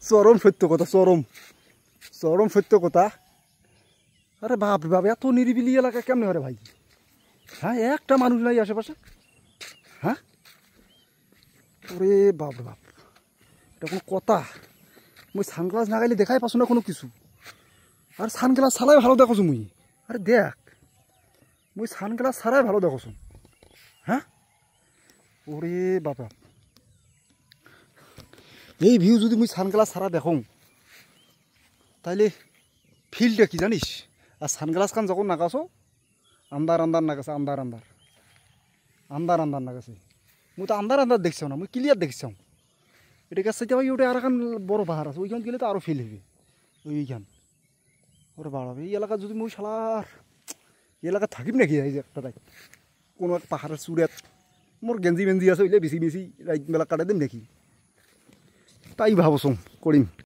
চরম সত্য কথা, চরম সত্য কথা। আরে বাপ রে বাপ, এত নিরিবিলি এলাকা কেমনে হয় ভাই? হ্যাঁ, একটা মানুষ নাই আশেপাশে। হ্যাঁ, ওরে বাপ রে বাপ, এটা কোনো কথা? মুই সানগ্লাস নাগাইলে দেখাই পাচ্ছ না কোনো কিছু, আর সানগ্লাস ছাড়াই ভালো দেখছো মুই। আরে দেখ, মুই সানগ্লাস ছাড়াই ভালো দেখছো। হ্যাঁ, ওরে বাবা, এই ভিউ যদি মুই সানগ্লাস ছাড়া দেখো তাইলে ফিলটা কি জানিস? আর সানগ্লাস খান যখন নাগাছো আন্দার আন্দার নাগাছে, আন্দার আন্দার আন্দার আন্দার নাগাছে। মুই তো আন্দার আন্দার দেখছাও না, মুই ক্লিয়ার দেখছাও। এটা কাছে ভাই ওটা আর এখন বড় পাহাড় আছে, ওইখান গেলে তো আরও ফিল হবে ওইখান। ওরে বাড়াবে এই এলাকা যদি মুই শালার এই এলাকা থাকিম নাকি? এই যে একটা কোনো এক পাহাড়ের চূড়াত মোর গেঞ্জি মেঞ্জি আছে ওইলে বেশি বেশি রাইত বেলা কাটাই দিম নাকি? তাই ভাবছোং করিম।